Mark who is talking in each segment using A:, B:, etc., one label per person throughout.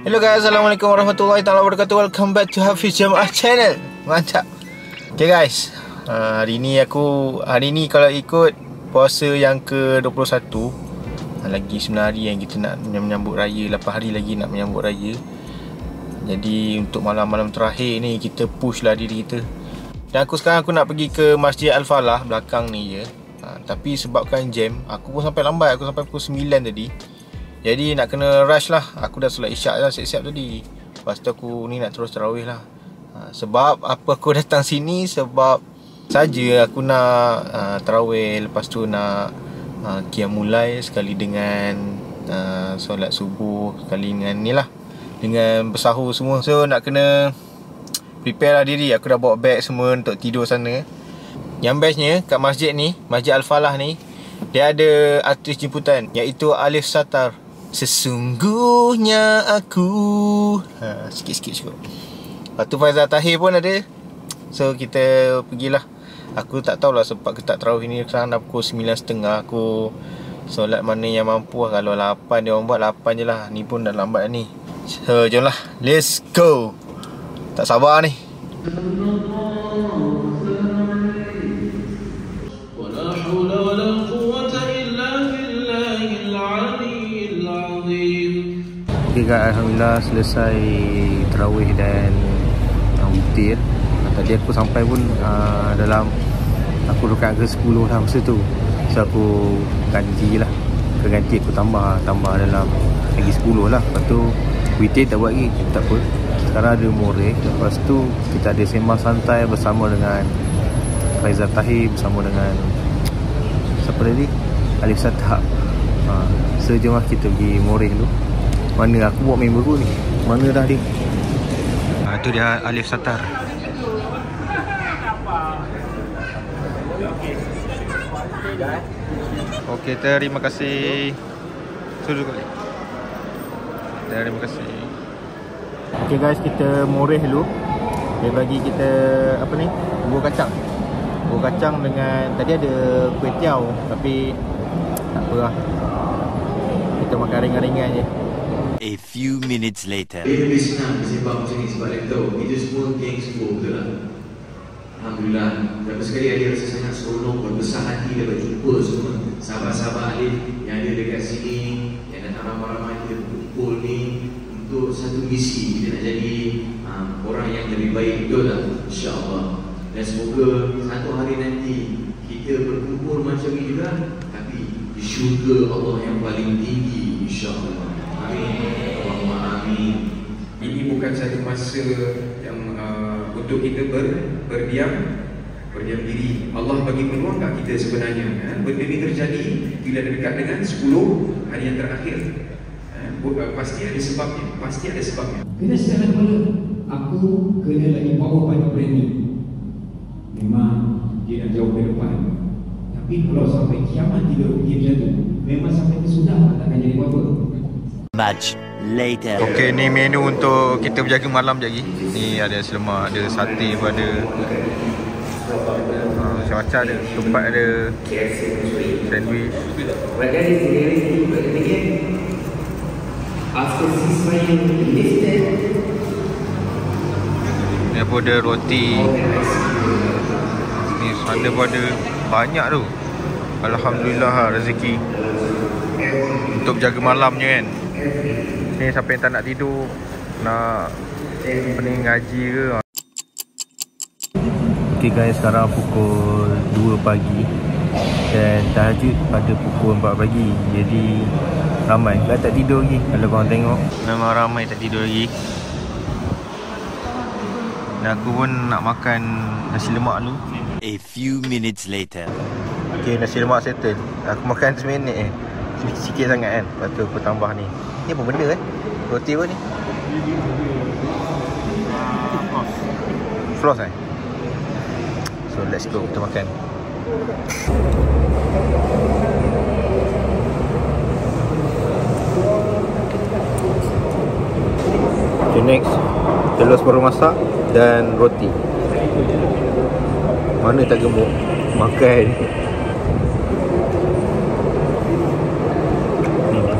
A: Hello guys, Assalamualaikum warahmatullahi wabarakatuh. Welcome back to Hafiz Jamaah Channel. Mantap. Okay guys, hari ni kalau ikut puasa yang ke-21, lagi 9 hari yang kita nak menyambut raya, 8 hari lagi nak menyambut raya. Jadi untuk malam-malam terakhir ni kita push lah diri kita. Dan sekarang aku nak pergi ke Masjid Al-Falah belakang ni je. Tapi sebabkan jam, aku pun sampai lambat. Aku sampai pukul 9 tadi. Jadi nak kena rush lah. Aku dah solat isyak dah, siap-siap tadi. Lepas tu aku ni nak terus tarawih lah. Sebab apa aku datang sini, sebab saja aku nak tarawih. Lepas tu nak qiyamulai sekali dengan solat subuh, sekali dengan ni lah, dengan bersahur semua. So nak kena prepare lah diri. Aku dah bawa beg semua untuk tidur sana. Yang bestnya kat masjid ni, Masjid Al-Falah ni, dia ada artis jemputan, iaitu Alif Satar. Sesungguhnya aku sikit-sikit cukup. Lepas tu Faizal Tahir pun ada. So kita pergilah. Aku tak tahulah sebab kita tak tarawih ni. Sekarang dah pukul 9.30. Aku solat mana yang mampu lah. Kalau 8 dia orang buat 8 je lah. Ni pun dah lambat ni. So jomlah, let's go. Tak sabar ni. Okay guys, Alhamdulillah selesai tarawih dan witir. Tadi aku sampai pun dalam, aku dekat ke 10 lah masa tu. So aku ganti lah, aku tambah dalam lagi 10 lah. Lepas tu witir tak buat lagi, tak apa. Sekarang ada moreh. Lepas tu kita ada sembang santai bersama dengan Faizal Tahir, bersama dengan siapa tadi? Alif Satar. So jom lah kita pergi moreh dulu. Mana aku buat member aku ni? Mana dah dia? Tu dia Alif Satar. Okey, terima kasih. Sudah kali. Terima kasih. Okey guys, kita moreh dulu. Dia bagi kita apa ni? Bubur kacang. Bubur kacang dengan tadi ada kuih tiaw, tapi tak apa lah. Kita makan ringan-ringan je.
B: A few minutes later.
C: Dia lebih senang bersembang macam ni sebab dia tahu kita semua geng semua, betul tak? Alhamdulillah. Berapa sekali Alif rasa sangat seronok, berbesar hati dapat jumpa semua sahabat-sahabat Alif yang ada dekat sini, yang datang ramai-ramai kita berkumpul ni untuk satu misi. Kita nak jadi orang yang lebih baik, betul tak? InsyaAllah. Dan semoga satu hari nanti kita berkumpul macam ni juga, tapi di syurga Allah yang paling tinggi, insyaAllah. Amin. Allahumma amin.
D: Ini bukan satu masa yang untuk kita berdiam diri. Allah bagi peluang kat kita sebenarnya. Benda ni terjadi bila dekat dengan 10 hari yang terakhir. Pasti ada sebabnya.
E: Kena secara kepala, aku kena lagi power pada brand ni. Memang dia nak jauh ke depan. Tapi kalau sampai kiamat tidak pergi macam tu, memang sampai ke sudah takkan jadi apa-apa.
B: Much later.
A: Okey, ni menu untuk kita berjaga malam je lagi. Ni ada selemak, ada sate pun ada. Macam-macam ada. Ketupat ada. Sandwich. Ni pun ada roti. Ni sana pun ada. Banyak tu. Alhamdulillah rezeki. Untuk berjaga malamnya kan. Ni siapa yang tak nak tidur, nak apa ni, ngaji ke. Okay guys, sekarang pukul 2 pagi dan tahajud pada pukul 4 pagi. Jadi ramai tak tidur lagi. Kalau korang tengok, memang ramai tak tidur lagi. Dan aku pun nak makan nasi lemak dulu.
B: A few minutes later.
A: Okay, nasi lemak settle. Aku makan seminit sikit sangat kan. Lepas tu aku tambah ni. Ni apa benda kan? Roti apa ni? Floss So let's go, kita makan. Okay, next telur separuh masak dan roti. Mana tak gemuk, makan.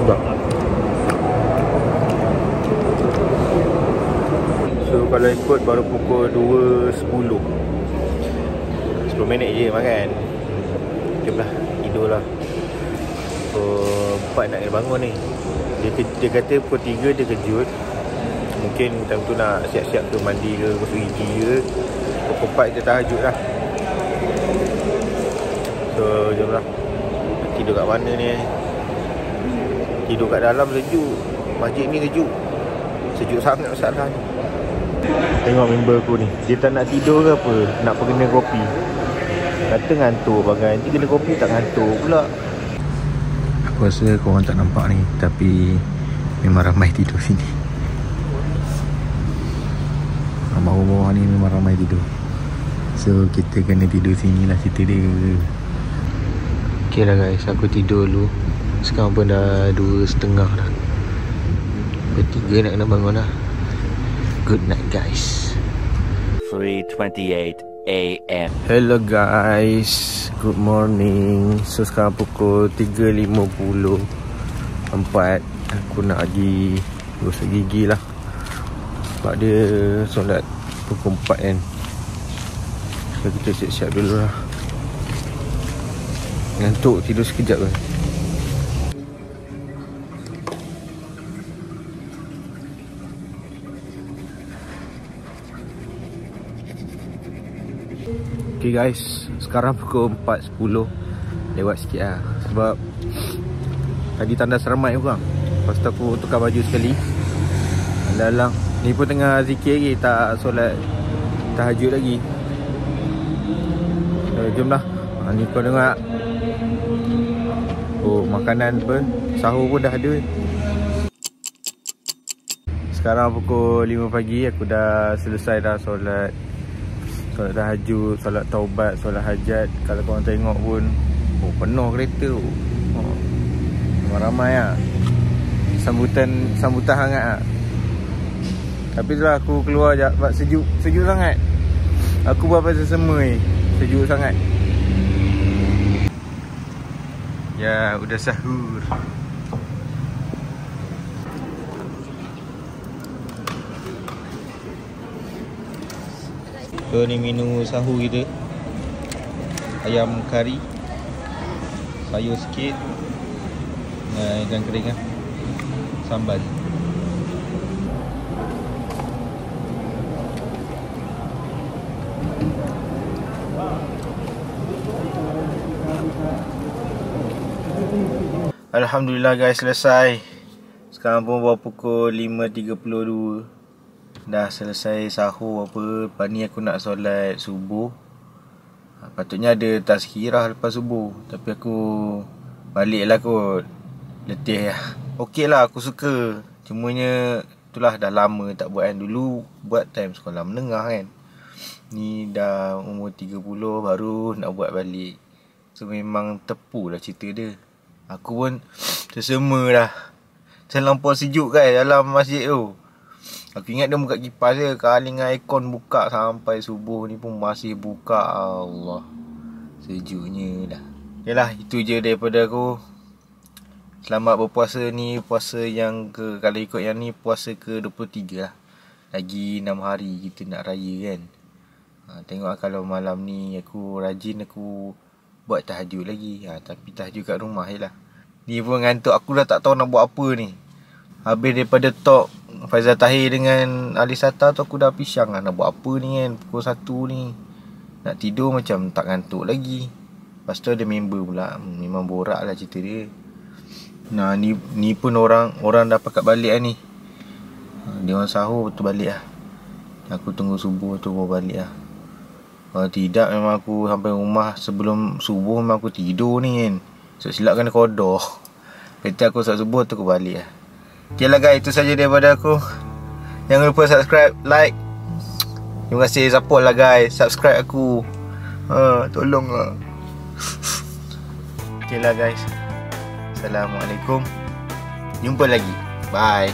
A: Sedap. kalau ikut baru pukul 2.10. 10 minit je makan. Jomlah, tidur lah. Pukul 4 nak kena bangun ni. Dia kata pukul 3 dia kejut. Mungkin time tu nak siap-siap ke mandi ke, gosok gigi ke. Pukul 4 dia tahajud lah. So jomlah. Tidur kat mana ni? Tidur kat dalam sejuk. Masjid ni sejuk. Sejuk sangat masalah ni. Tengok member aku ni. Dia tak nak tidur ke apa? Nak kena kopi. Kata ngantuk bagai. Nanti kena kopi tak ngantuk pula. Aku rasa korang tak nampak ni, tapi memang ramai tidur sini. Bawah-bawah ni memang ramai tidur. So kita kena tidur sini lah cerita dia. Okay lah guys, aku tidur dulu. Sekarang pun dah 2.30 dah. Pukul 3 nak kena bangun lah. Good night guys.
B: 3:28 AM.
A: Hello guys, good morning. So sekarang pukul 3.54. Aku nak pergi gosok gigi lah. Sebab dia solat pukul 4 kan. So kita siap-siap dulu lah. Ngantuk, tidur sekejap kan. Okay guys, sekarang pukul 4.10. Lewat sikit lah. Sebab tadi tandas ramai orang. Lepas tu aku tukar baju sekali. Dalam ni pun tengah zikir lagi, tak solat tahajud lagi. Jom lah. Ni kau dengar. Oh, makanan pun, sahur pun dah ada. Sekarang pukul 5 pagi. Aku dah selesai dah solat tahajud, solat taubat, solat hajat. Kalau korang tengok pun, oh, penuh kereta tu. Oh, memang ramai lah. Sambutan hangat lah. Tapi itulah aku keluar je sebab sejuk sangat. Aku buat pasal semua ni. Sejuk sangat. Ya, udah sahur. So ni menu sahur kita. Ayam kari, sayur sikit, ikan kering lah, sambal. Alhamdulillah guys, selesai. Sekarang pun baru pukul 5.32. Dah selesai sahur apa. Lepas ni aku nak solat subuh. Patutnya ada tazkirah lepas subuh, tapi aku balik lah kot. Letih lah. Okey lah, aku suka. Cumanya itulah dah lama tak buat kan. Dulu buat time sekolah menengah kan. Ni dah umur 30 baru nak buat balik. So memang tepu lah cerita dia. Aku pun tersema dah. Terlampau sejuk kan dalam masjid tu. Aku ingat dia buka kipas je. Kali dengan aircon buka sampai subuh ni pun masih buka. Allah, sejuknya dah. Yalah, itu je daripada aku. Selamat berpuasa ni. Puasa yang kalau ikut yang ni, puasa ke-23 lah. Lagi 6 hari kita nak raya kan. Tengok kalau malam ni aku rajin, aku buat tahajud lagi. Tapi tahajud kat rumah je lah. Ni pun ngantuk. Aku dah tak tahu nak buat apa ni. Habis daripada talk Faizal Tahir dengan Ali Sata tu, aku dah pisang lah nak buat apa ni kan. Pukul 1 ni nak tidur macam tak ngantuk lagi. Lepas tu ada member pula. Memang borak lah cerita dia. Nah, ni pun orang dah pakat balik lah ni. Dia orang sahur betul balik lah. Aku tunggu subuh tu baru balik lah. Kalau tidak memang aku sampai rumah sebelum subuh memang aku tidur ni kan. So silap kena kodok. Kata aku saat subuh tu aku balik lah. Okay lah guys, itu saja daripada aku. Jangan lupa subscribe, like. Terima kasih support lah guys. Subscribe aku. Tolong lah. Okay lah guys. Assalamualaikum. Jumpa lagi. Bye.